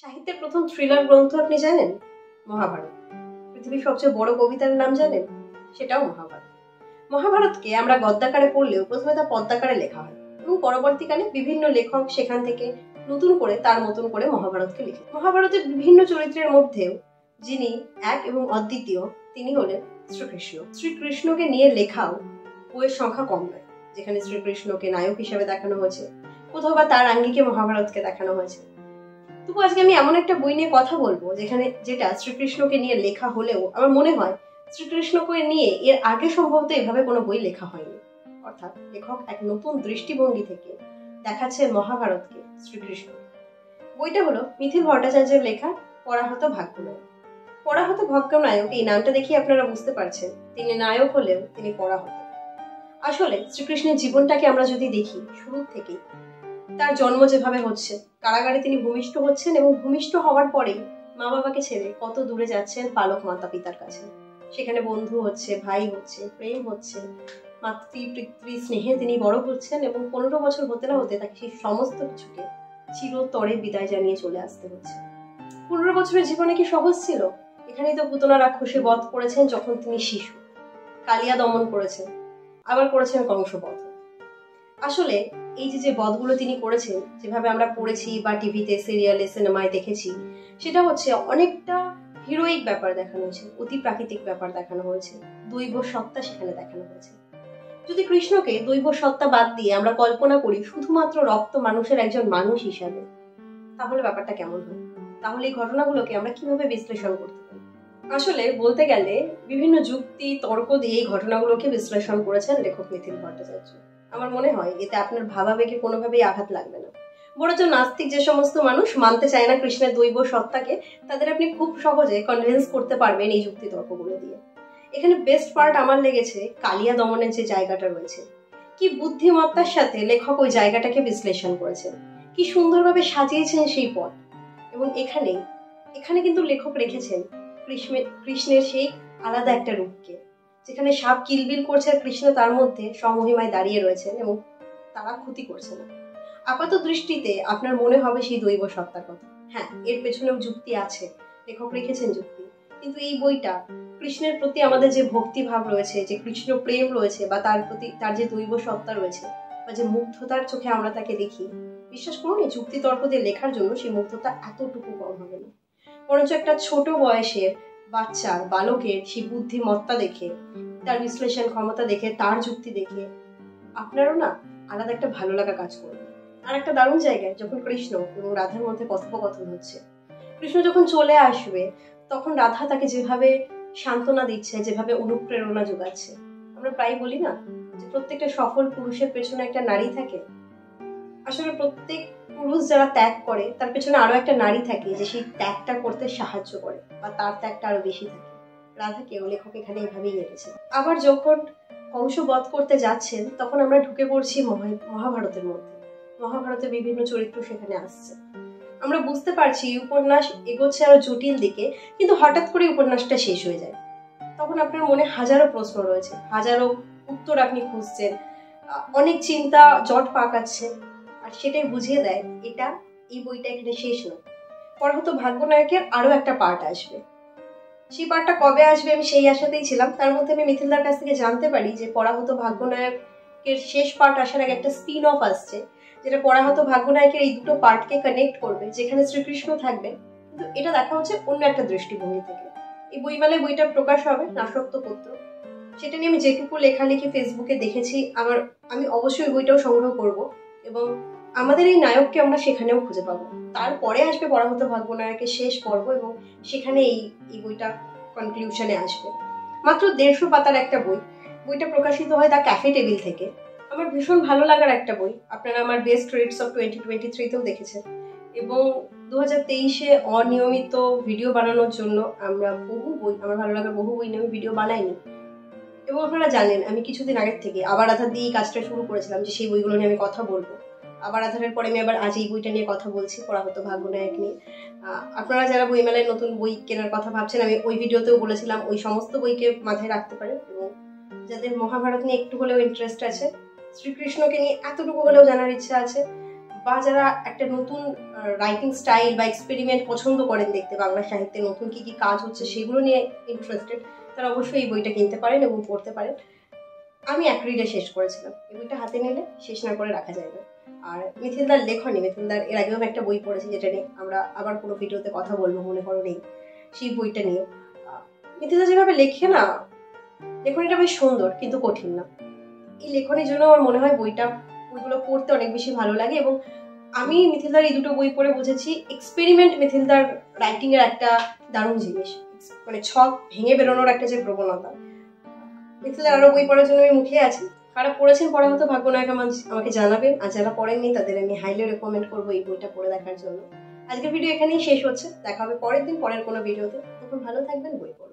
সাহিত্যের প্রথম থ্রিলার গ্রন্থ আপনি জানেন? মহাভারত। পৃথিবীর সবচেয়ে বড় কবিতার নাম জানেন? সেটাও মহাভারত। মহাভারতকে আমরা গদ্যাকারে পড়লেও প্রথমে তা পদ্যাকারে লেখা হয় এবং পরবর্তীকালে বিভিন্ন লেখক সেখান থেকে নতুন করে তার মতন করে মহাভারতকে লিখে। মহাভারতের বিভিন্ন চরিত্রের মধ্যেও যিনি এক এবং অদ্বিতীয় তিনি হলেন শ্রীকৃষ্ণ। শ্রীকৃষ্ণকে নিয়ে লেখাও বইয়ের সংখ্যা কম নয়, যেখানে শ্রীকৃষ্ণকে নায়ক হিসেবে দেখানো হয়েছে, কোথাও বা তার আঙ্গিকে মহাভারতকে দেখানো হয়েছে। তবু আজকে আমি এমন একটা বই নিয়ে কথা বলবো যেটা শ্রীকৃষ্ণকে নিয়ে লেখা হলেও আমার মনে হয় শ্রীকৃষ্ণকে নিয়ে এর আগে সম্ভবত এভাবে কোনো বই লেখা হয়নি। অর্থাৎ লেখক এক নতুন দৃষ্টিভঙ্গি থেকে দেখাচ্ছে মহাভারতকে, শ্রীকৃষ্ণ। বইটা হলো মিথিল ভট্টাচার্যের লেখা পরাহত ভাগ্যনায়ক। পরাহত ভাগ্যনায়ক এই নামটা দেখে আপনারা বুঝতে পারছেন তিনি নায়ক হলেও তিনি পরাহত। আসলে শ্রীকৃষ্ণের জীবনটাকে আমরা যদি দেখি শুরু থেকেই, তার জন্ম যেভাবে হচ্ছে, কারাগারে তিনি ভূমিষ্ঠ হচ্ছেন এবং ভূমিষ্ঠ হওয়ার পরেই মা বাবাকে ছেড়ে কত দূরে যাচ্ছেন পালক মাতা পিতার কাছে। সেখানে বন্ধু হচ্ছে, ভাই হচ্ছে, প্রেম হচ্ছে, মাতৃ স্নেহে তিনি বড় হচ্ছেন এবং 15 বছর হতে না হতে তাকে সেই সমস্ত কিছুকে চিরতরে বিদায় জানিয়ে চলে আসতে হচ্ছে। 15 বছরের জীবনে কি সহজ ছিল? এখানেই তো পুতনা রাক্ষসে বধ করেছেন যখন তিনি শিশু, কালিয়া দমন করেছেন, আবার করেছেন কংসবধ। আসলে এই যে বধগুলো তিনি করেছেন, যেভাবে আমরা পড়েছি বা টিভিতে, সিরিয়ালে, সিনেমায় দেখেছি, সেটা হচ্ছে অনেকটা হিরোইক ব্যাপার দেখানো হয়েছে, অতি প্রাকৃতিক ব্যাপার দেখানো হয়েছে, দৈব সত্তা সেখানে দেখানো হয়েছে। যদি কৃষ্ণকে দৈব সত্তা বাদ দিয়ে আমরা কল্পনা করি শুধুমাত্র রক্ত মানুষের একজন মানুষ হিসাবে, তাহলে ব্যাপারটা কেমন হয়? তাহলে এই ঘটনাগুলোকে আমরা কিভাবে বিশ্লেষণ করতে পারি? আসলে বলতে গেলে বিভিন্ন যুক্তি তর্ক দিয়ে এই ঘটনাগুলোকে বিশ্লেষণ করেছেন লেখক মিথিল ভট্টাচার্য। আমার মনে হয় এতে আপনার ভাবাবেগে কোনোভাবেই আঘাত লাগবে না। বরঞ্চ নাস্তিক যে সমস্ত মানুষ মানতে চায় না কৃষ্ণের দৈব সত্তাকে, তাদের আপনি খুব সহজে কনভিন্স করতে পারবেন এই যুক্তি তর্কগুলো দিয়ে। এখানে বেস্ট পার্ট আমার লেগেছে কালিয়া দমনের যে জায়গাটা রয়েছে, কি বুদ্ধিমত্তার সাথে লেখক ওই জায়গাটাকে বিশ্লেষণ করেছেন, কি সুন্দরভাবে সাজিয়েছেন সেই পথ। এবং এখানে কিন্তু লেখক রেখেছেন কৃষ্ণের সেই আলাদা একটা রূপকে, যেখানে সাপ কিলবিল করছে আর কৃষ্ণ তার মধ্যে সমহিমায় দাঁড়িয়ে রয়েছেন এবং তারা ক্ষতি করছে না। আপাত দৃষ্টিতে আপনার মনে হবে সেই দৈব সত্তার কথা। হ্যাঁ, এর পেছনেও যুক্তি আছে, লেখক রেখেছেন যুক্তি। কিন্তু এই বইটা কৃষ্ণের প্রতি আমাদের যে ভক্তি ভাব রয়েছে, যে কৃষ্ণ প্রেম রয়েছে, বা তার প্রতি তার যে দৈব সত্তা রয়েছে, বা যে মুগ্ধতার চোখে আমরা তাকে দেখি, বিশ্বাস করুন এই যুক্তি তর্ক দিয়ে লেখার জন্য সেই মুগ্ধতা এতটুকু কম হবে না। বরঞ্চ একটা ছোট বয়সের বাচ্চার, বালকের সেই বুদ্ধিমত্তা দেখে, তার বিশ্লেষণ ক্ষমতা দেখে, তার যুক্তি দেখে আপনারও না আলাদা একটা ভালো লাগা কাজ করবে। আর একটা দারুণ জায়গায় যখন কৃষ্ণ এবং রাধার মধ্যে কথোপকথন হচ্ছে, কৃষ্ণ যখন চলে আসবে তখন রাধা তাকে যেভাবে সান্ত্বনা দিচ্ছে, যেভাবে অনুপ্রেরণা যোগাচ্ছে। আমরা প্রায় বলি না যে প্রত্যেকটা সফল পুরুষের পেছনে একটা নারী থাকে। আসলে প্রত্যেক পুরুষ যারা ত্যাগ করে তার পেছনে আরো একটা নারী থাকে যে সেই ত্যাগটা করতে সাহায্য করে, বা তার ত্যাগটা আরো বেশি থাকে। রাধাকেও লেখক এখানে এভাবেই এনেছে। আবার যখন কংস বধ করতে যাচ্ছেন তখন আমরা ঢুকে পড়ছি মহাভারতের মধ্যে। মহাভারতের বিভিন্ন চরিত্র সেখানে আসছে। আমরা বুঝতে পারছি উপন্যাস এগোচ্ছে আরো জটিল দিকে, কিন্তু হঠাৎ করে উপন্যাসটা শেষ হয়ে যায়। তখন আপনার মনে হাজারো প্রশ্ন রয়েছে, হাজারো উত্তর আপনি খুঁজছেন, অনেক চিন্তা জট পাকাচ্ছে। আর সেটাই বুঝিয়ে দেয় এই বইটা এখানে শেষ নয়। পরাহত ভাগ্যনায়কের আরো একটা পার্ট আসবে। সেই পার্টটা কবে আসবে আমি সেই আশাতেই ছিলাম। তার মধ্যে আমি মিথিলদার কাছ থেকে জানতে পারি যে পরাহত ভাগ্যনায়কের শেষ পার্ট আসার আগে একটা স্পিন অফ আসছে, যেটা পরাহত ভাগ্যনায়কের এই দুটো পার্টকে কানেক্ট করবে, যেখানে শ্রীকৃষ্ণ থাকবে। কিন্তু এটা দেখা হচ্ছে অন্য একটা দৃষ্টিভঙ্গি থেকে। এই বইমেলায় বইটা প্রকাশ হবে, নাসক্তপত্র। সেটা নিয়ে আমি যেটুকু লেখালেখি ফেসবুকে দেখেছি, আমি অবশ্যই বইটাও সংগ্রহ করব এবং আমাদের এই নায়ককে আমরা সেখানেও খুঁজে পাবো। তারপরে আসবে পরাহত ভাগ্যনায়কের শেষ পর্ব এবং সেখানে এই বইটা কনক্লুশনে আসবে। মাত্র 150 পাতার একটা বই। বইটা প্রকাশিত হয় দ্য ক্যাফে টেবিল থেকে। আমার ভীষণ ভালো লাগার একটা বই। আপনারা আমার বেস্ট রিডস অফ 2023-তেও দেখেছেন। এবং 2023-এ অনিয়মিত ভিডিও বানানোর জন্য আমার ভালো লাগার বহু বই নিয়ে আমি ভিডিও বানাইনি। এবং আপনারা জানেন আমি কিছুদিন আগের থেকে আবার আধার দিয়ে কাজটা শুরু করেছিলাম যে সেই বইগুলো নিয়ে আমি কথা বলবো। আবার আধারের পরে আমি আবার আজ এই বইটা নিয়ে কথা বলছি, পরাহত ভাগ্যনায়ক নিয়ে। আপনারা যারা বইমেলায় নতুন বই কেনার কথা ভাবছেন, আমি ওই ভিডিওতেও বলেছিলাম ওই সমস্ত বইকে মাথায় রাখতে পারেন। এবং যাদের মহাভারত নিয়ে একটু হলেও ইন্টারেস্ট আছে, শ্রীকৃষ্ণকে নিয়ে এতটুকু হলেও জানার ইচ্ছা আছে, বা যারা একটা নতুন রাইটিং স্টাইল বা এক্সপেরিমেন্ট পছন্দ করেন দেখতে, বাংলা সাহিত্যে নতুন কি কি কাজ হচ্ছে সেগুলো নিয়ে ইন্টারেস্টেড, তারা অবশ্যই এই বইটা কিনতে পারেন এবং পড়তে পারেন। আমি এক রিডে শেষ করেছিলাম। এই বইটা হাতে নিলে শেষ না করে রাখা যায় না। আর মিথিলদার লেখনী, মিথিলদার এর আগেও একটা বই পড়েছি যেটা নিয়ে আমরা আবার কোনো ভিডিওতে কথা বলবো, মনে করো নেই, সেই বইটা নিয়ে। মিথিলদা যেভাবে লেখে না, লেখনীটা বেশ সুন্দর কিন্তু কঠিন না। এই লেখনীর জন্য আমার মনে হয় বইগুলো পড়তে অনেক বেশি ভালো লাগে। এবং আমি মিথিলদার এই দুটো বই পড়ে বুঝেছি এক্সপেরিমেন্ট মিথিলদার রাইটিং এর একটা দারুণ জিনিস, মানে ছক ভেঙে বেরোনোর একটা যে প্রবণতা। মিথিলদার আরো বই পড়ার জন্য আমি মুখিয়ে আছি। কারা পড়েছেন পড়া হতো ভাগ্যনায়ক আমাকে জানাবেন, আর যারা পড়েননি তাদের আমি হাইলি রেকমেন্ড করবো এই বইটা পড়ে দেখার জন্য। আজকের ভিডিও এখানেই শেষ হচ্ছে, দেখা হবে পরের দিন পরের কোনো ভিডিওতে। তখন ভালো থাকবেন, বই পড়বেন।